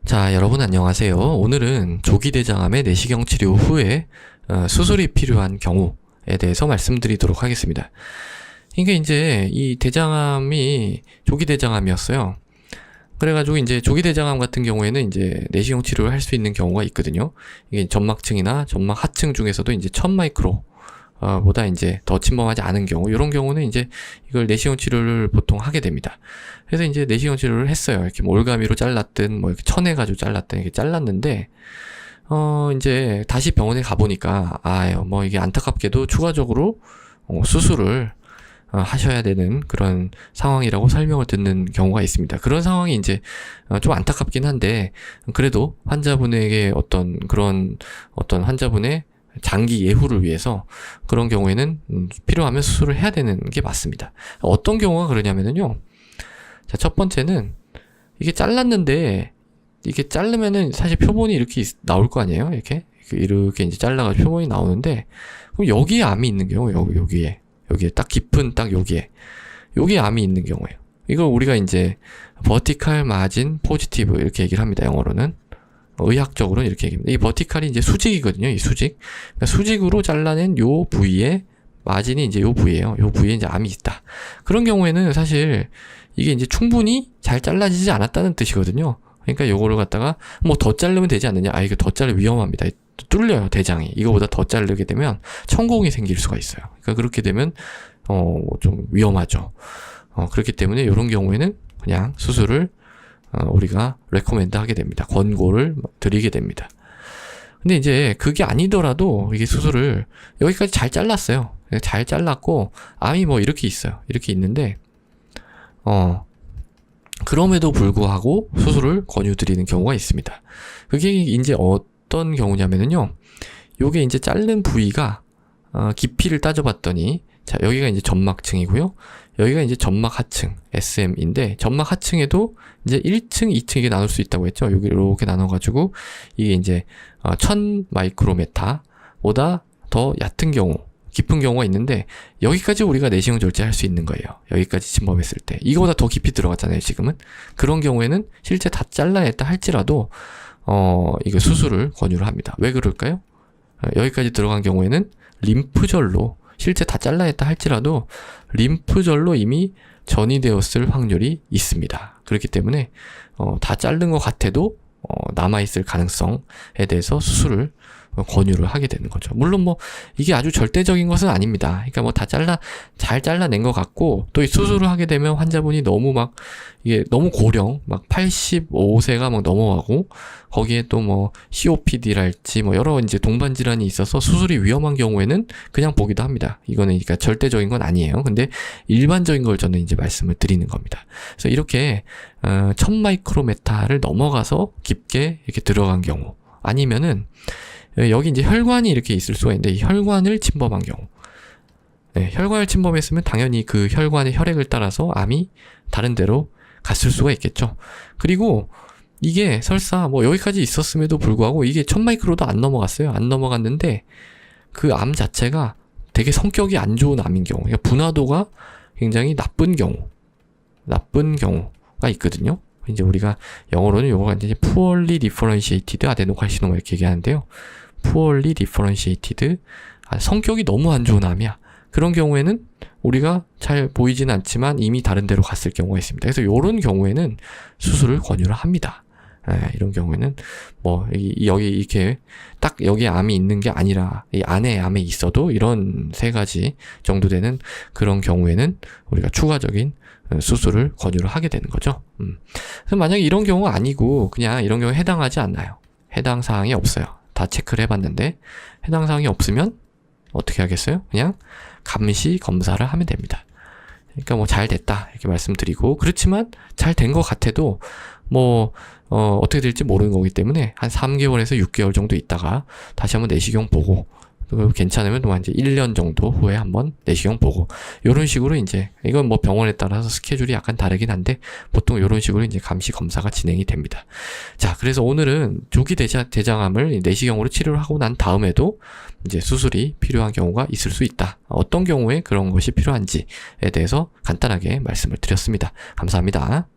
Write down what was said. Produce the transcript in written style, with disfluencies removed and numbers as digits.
자, 여러분 안녕하세요. 오늘은 조기대장암의 내시경 치료 후에 수술이 필요한 경우에 대해서 말씀드리도록 하겠습니다. 이게 이제 이 대장암이 조기대장암이었어요. 그래가지고 이제 조기대장암 같은 경우에는 이제 내시경 치료를 할 수 있는 경우가 있거든요. 이게 점막층이나 점막 하층 중에서도 이제 1000마이크로 보다 이제 더 침범하지 않은 경우, 이런 경우는 이제 이걸 내시경 치료를 보통 하게 됩니다. 그래서 이제 내시경 치료를 했어요. 이렇게 뭐 올가미로 잘랐든 뭐 이렇게 쳐내가지고 잘랐든 이렇게 잘랐는데, 이제 다시 병원에 가보니까, 뭐 이게 안타깝게도 추가적으로 수술을 하셔야 되는 그런 상황이라고 설명을 듣는 경우가 있습니다. 그런 상황이 이제 좀 안타깝긴 한데, 그래도 환자분에게 어떤 환자분의 장기 예후를 위해서 그런 경우에는 필요하면 수술을 해야 되는 게 맞습니다. 어떤 경우가 그러냐면요. 자, 첫 번째는 이게 잘랐는데, 이게 자르면은 사실 표본이 이렇게 나올 거 아니에요? 이렇게 이제 잘라가지고 표본이 나오는데, 그럼 여기에 암이 있는 경우, 여기에 딱 깊은 딱 여기에 암이 있는 경우예요. 이걸 우리가 이제 버티칼 마진 포지티브 이렇게 얘기를 합니다. 영어로는. 의학적으로는 이렇게 얘기합니다. 이 버티칼이 이제 수직이거든요. 이 수직. 그러니까 수직으로 잘라낸 요 부위에, 마진이 이제 요 부위예요. 요 부위에 이제 암이 있다. 그런 경우에는 사실 이게 이제 충분히 잘 잘라지지 않았다는 뜻이거든요. 그러니까 요거를 갖다가 뭐 더 자르면 되지 않느냐. 이거 더 자르면 위험합니다. 뚫려요, 대장이. 이거보다 더 자르게 되면 천공이 생길 수가 있어요. 그러니까 그렇게 되면 좀 위험하죠. 그렇기 때문에 이런 경우에는 그냥 수술을 우리가 레코멘드 하게 됩니다. 권고를 드리게 됩니다. 근데 이제 그게 아니더라도 이게 수술을 여기까지 잘 잘랐어요. 잘 잘랐고 암이 뭐 이렇게 있어요. 이렇게 있는데 그럼에도 불구하고 수술을 권유드리는 경우가 있습니다. 그게 이제 어떤 경우냐면요. 요게 이제 자른 부위가 깊이를 따져봤더니, 자, 여기가 이제 점막층이고요. 여기가 이제 점막 하층, SM인데, 점막 하층에도 이제 1층, 2층 이게 나눌 수 있다고 했죠. 여기 이렇게 나눠가지고, 이게 이제, 1000 마이크로메타보다 더 얕은 경우, 깊은 경우가 있는데, 여기까지 우리가 내시경 절제할 수 있는 거예요. 여기까지 침범했을 때. 이거보다 더 깊이 들어갔잖아요, 지금은. 그런 경우에는 실제 다 잘라냈다 할지라도, 이거 수술을 권유를 합니다. 왜 그럴까요? 여기까지 들어간 경우에는 림프절로, 실제 다 잘라냈다 할지라도 림프절로 이미 전이되었을 확률이 있습니다. 그렇기 때문에 다 자른 것 같아도 남아있을 가능성에 대해서 수술을 권유를 하게 되는 거죠. 물론 뭐 이게 아주 절대적인 것은 아닙니다. 그러니까 뭐 다 잘 잘라낸 것 같고, 또 이 수술을 하게 되면 환자분이 너무 이게 너무 고령, 85세가 넘어가고, 거기에 또 뭐 COPD랄지 뭐 여러 이제 동반 질환이 있어서 수술이 위험한 경우에는 그냥 보기도 합니다. 이거는 그러니까 절대적인 건 아니에요. 근데 일반적인 걸 저는 이제 말씀을 드리는 겁니다. 그래서 이렇게 1000 마이크로메타를 넘어가서 깊게 이렇게 들어간 경우, 아니면은 여기 이제 혈관이 이렇게 있을 수가 있는데, 이 혈관을 침범한 경우, 혈관을 침범했으면 당연히 그 혈관의 혈액을 따라서 암이 다른 데로 갔을 수가 있겠죠. 그리고 이게 설사 뭐 여기까지 있었음에도 불구하고 이게 1000 마이크로도 안 넘어갔어요. 안 넘어갔는데 그 암 자체가 되게 성격이 안 좋은 암인 경우, 그러니까 분화도가 굉장히 나쁜 경우가 있거든요. 이제 우리가 영어로는 요거가 이제 poorly differentiated adenocarcinoma 이렇게 얘기하는데요. poorly differentiated, 성격이 너무 안 좋은 암이야. 그런 경우에는 우리가 잘 보이진 않지만 이미 다른 데로 갔을 경우가 있습니다. 그래서 이런 경우에는 수술을 권유를 합니다. 이런 경우에는 뭐 여기 이렇게 딱 여기 암이 있는 게 아니라 이 안에 암이 있어도 이런 3가지 정도 되는 그런 경우에는 우리가 추가적인 수술을 권유를 하게 되는 거죠. 그래서 만약에 이런 경우가 아니고 그냥 이런 경우에 해당하지 않나요? 해당 사항이 없어요. 다 체크를 해봤는데 해당 사항이 없으면 어떻게 하겠어요? 그냥 감시 검사를 하면 됩니다. 그러니까 뭐 잘 됐다 이렇게 말씀드리고, 그렇지만 잘 된 것 같아도 뭐 어떻게 될지 모르는 거기 때문에 한 3개월에서 6개월 정도 있다가 다시 한번 내시경 보고, 괜찮으면 또 이제 1년 정도 후에 한번 내시경 보고, 요런 식으로 이제, 이건 뭐 병원에 따라서 스케줄이 약간 다르긴 한데 보통 요런 식으로 이제 감시 검사가 진행이 됩니다. 자, 그래서 오늘은 조기 대장암을 내시경으로 치료를 하고 난 다음에도 이제 수술이 필요한 경우가 있을 수 있다. 어떤 경우에 그런 것이 필요한지에 대해서 간단하게 말씀을 드렸습니다. 감사합니다.